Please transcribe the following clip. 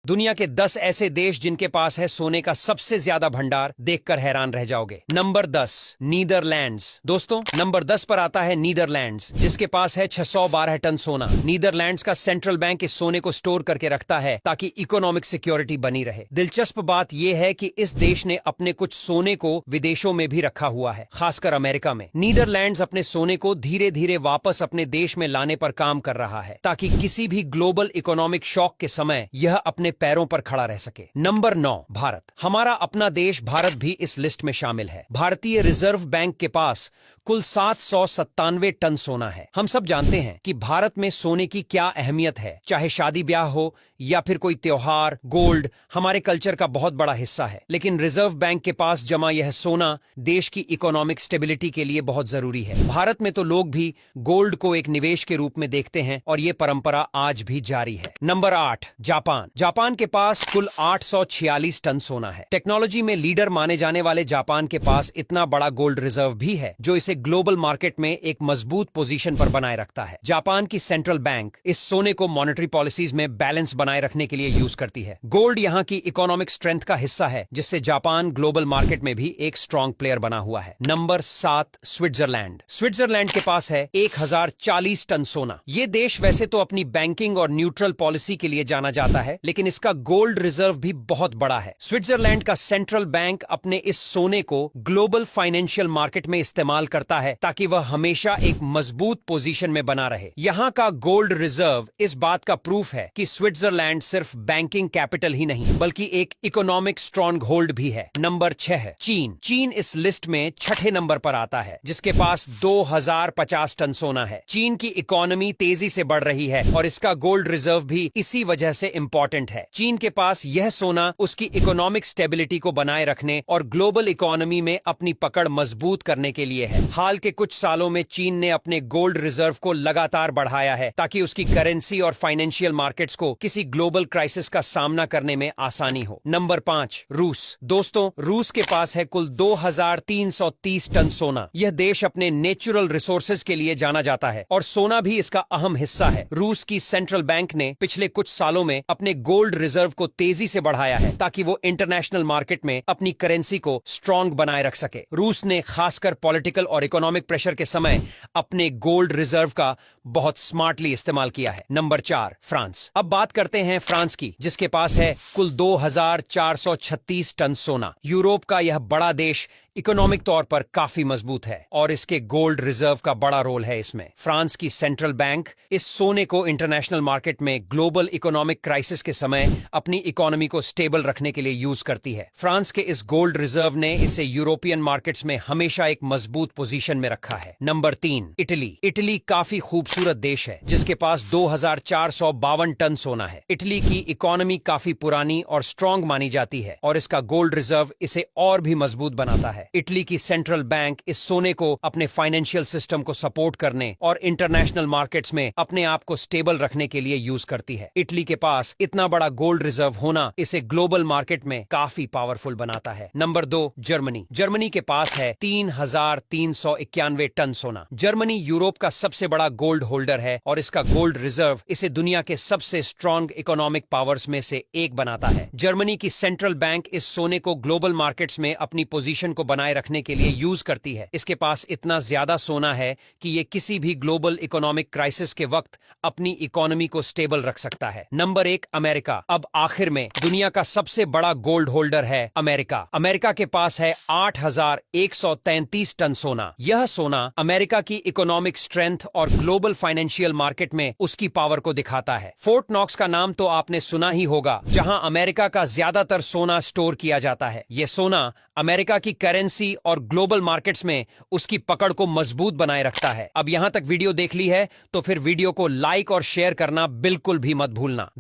दुनिया के 10 ऐसे देश जिनके पास है सोने का सबसे ज्यादा भंडार, देखकर हैरान रह जाओगे। Number 10, Netherlands. दोस्तों, नंबर 10 पर आता है नीदरलैंड्स, जिसके पास है 612 टन सोना। नीदरलैंड्स का सेंट्रल बैंक इस सोने को स्टोर करके रखता है ताकि इकोनॉमिक सिक्योरिटी बनी रहे। दिलचस्प बात यह है कि इस देश ने अपने कुछ सोने को विदेशों में भी रखा हुआ है, खासकर अमेरिका में। नीदरलैंड्स अपने सोने को धीरे धीरे वापस अपने देश में लाने पर काम कर रहा है ताकि किसी भी ग्लोबल इकोनॉमिक शॉक के समय यह अपने पैरों पर खड़ा रह सके। नंबर 9, भारत। हमारा अपना देश भारत भी इस लिस्ट में शामिल है। भारतीय रिजर्व बैंक के पास कुल 797 टन सोना है। हम सब जानते हैं कि भारत में सोने की क्या अहमियत है। चाहे शादी ब्याह हो या फिर कोई त्योहार, गोल्ड हमारे कल्चर का बहुत बड़ा हिस्सा है। लेकिन रिजर्व बैंक के पास जमा यह सोना देश की इकोनॉमिक स्टेबिलिटी के लिए बहुत जरूरी है। भारत में तो लोग भी गोल्ड को एक निवेश के रूप में देखते हैं और ये परंपरा आज भी जारी है। Number 8, Japan. जापान के पास कुल 846 टन सोना है। टेक्नोलॉजी में लीडर माने जाने वाले जापान के पास इतना बड़ा गोल्ड रिजर्व भी है जो इसे ग्लोबल मार्केट में एक मजबूत पोजीशन पर बनाए रखता है। जापान की सेंट्रल बैंक इस सोने को मॉनेटरी पॉलिसीज में बैलेंस बनाए रखने के लिए यूज करती है। गोल्ड यहाँ की इकोनॉमिक स्ट्रेंथ का हिस्सा है, जिससे जापान ग्लोबल मार्केट में भी एक स्ट्रॉन्ग प्लेयर बना हुआ है। Number 7, Switzerland. स्विट्जरलैंड के पास है 1040 टन सोना। ये देश वैसे तो अपनी बैंकिंग और न्यूट्रल पॉलिसी के लिए जाना जाता है, लेकिन इसका गोल्ड रिजर्व भी बहुत बड़ा है। स्विट्जरलैंड का सेंट्रल बैंक अपने इस सोने को ग्लोबल फाइनेंशियल मार्केट में इस्तेमाल करता है ताकि वह हमेशा एक मजबूत पोजीशन में बना रहे। यहाँ का गोल्ड रिजर्व इस बात का प्रूफ है कि स्विट्जरलैंड सिर्फ बैंकिंग कैपिटल ही नहीं बल्कि एक इकोनॉमिक स्ट्रॉन्ग होल्ड भी है। नंबर 6 है चीन। चीन इस लिस्ट में छठे नंबर पर आता है, जिसके पास 2050 टन सोना है। चीन की इकोनॉमी तेजी से बढ़ रही है और इसका गोल्ड रिजर्व भी इसी वजह से इंपॉर्टेंट है। चीन के पास यह सोना उसकी इकोनॉमिक स्टेबिलिटी को बनाए रखने और ग्लोबल इकोनॉमी में अपनी पकड़ मजबूत करने के लिए है। हाल के कुछ सालों में चीन ने अपने गोल्ड रिजर्व को लगातार बढ़ाया है ताकि उसकी करेंसी और फाइनेंशियल मार्केट्स को किसी ग्लोबल क्राइसिस का सामना करने में आसानी हो। नंबर 5, रूस। दोस्तों, रूस के पास है कुल 2330 टन सोना। यह देश अपने नेचुरल रिसोर्सेज के लिए जाना जाता है और सोना भी इसका अहम हिस्सा है। रूस की सेंट्रल बैंक ने पिछले कुछ सालों में अपने गोल्ड रिजर्व को तेजी से बढ़ाया है ताकि वो इंटरनेशनल मार्केट में अपनी करेंसी को स्ट्रॉन्ग बनाए रख सके। रूस ने खासकर पॉलिटिकल और इकोनॉमिक प्रेशर के समय अपने गोल्ड रिजर्व का बहुत स्मार्टली इस्तेमाल किया है। Number 4, France. अब बात करते हैं फ्रांस की, जिसके पास है कुल 2436 टन सोना। यूरोप का यह बड़ा देश इकोनॉमिक तौर पर काफी मजबूत है और इसके गोल्ड रिजर्व का बड़ा रोल है इसमें। फ्रांस की सेंट्रल बैंक इस सोने को इंटरनेशनल मार्केट में ग्लोबल इकोनॉमिक क्राइसिस के समय अपनी इकोनॉमी को स्टेबल रखने के लिए यूज करती है। फ्रांस के इस गोल्ड रिजर्व ने इसे यूरोपियन मार्केट्स में हमेशा एक मजबूत पोजीशन में रखा है। Number 3, Italy. इटली काफी खूबसूरत देश है, जिसके पास 2452 टन सोना है। इटली की इकोनॉमी काफी पुरानी और स्ट्रॉन्ग मानी जाती है और इसका गोल्ड रिजर्व इसे और भी मजबूत बनाता है। इटली की सेंट्रल बैंक इस सोने को अपने फाइनेंशियल सिस्टम को सपोर्ट करने और इंटरनेशनल मार्केट्स में अपने आप को स्टेबल रखने के लिए यूज करती है। इटली के पास इतना बड़ा गोल्ड रिजर्व होना इसे ग्लोबल मार्केट में काफी पावरफुल बनाता है। Number 2, Germany. जर्मनी के पास है 3391 टन सोना। जर्मनी यूरोप का सबसे बड़ा गोल्ड होल्डर है और इसका गोल्ड रिजर्व इसे दुनिया के सबसे स्ट्रॉन्ग इकोनॉमिक पावर्स में से एक बनाता है। जर्मनी की सेंट्रल बैंक इस सोने को ग्लोबल मार्केट्स में अपनी पोजीशन को बनाए रखने के लिए यूज करती है। इसके पास इतना ज्यादा सोना है कि ये किसी भी ग्लोबल इकोनॉमिक क्राइसिस के वक्त अपनी इकोनॉमी को स्टेबल रख सकता है। Number 1, America. अब आखिर में दुनिया का सबसे बड़ा गोल्ड होल्डर है अमेरिका। अमेरिका के पास है 8133 टन सोना। यह सोना अमेरिका की इकोनॉमिक स्ट्रेंथ और ग्लोबल फाइनेंशियल मार्केट में उसकी पावर को दिखाता है। फोर्ट नॉक्स का नाम तो आपने सुना ही होगा, जहां अमेरिका का ज्यादातर सोना स्टोर किया जाता है। यह सोना अमेरिका की करेंसी और ग्लोबल मार्केट्स में उसकी पकड़ को मजबूत बनाए रखता है। अब यहां तक वीडियो देख ली है तो फिर वीडियो को लाइक और शेयर करना बिल्कुल भी मत भूलना।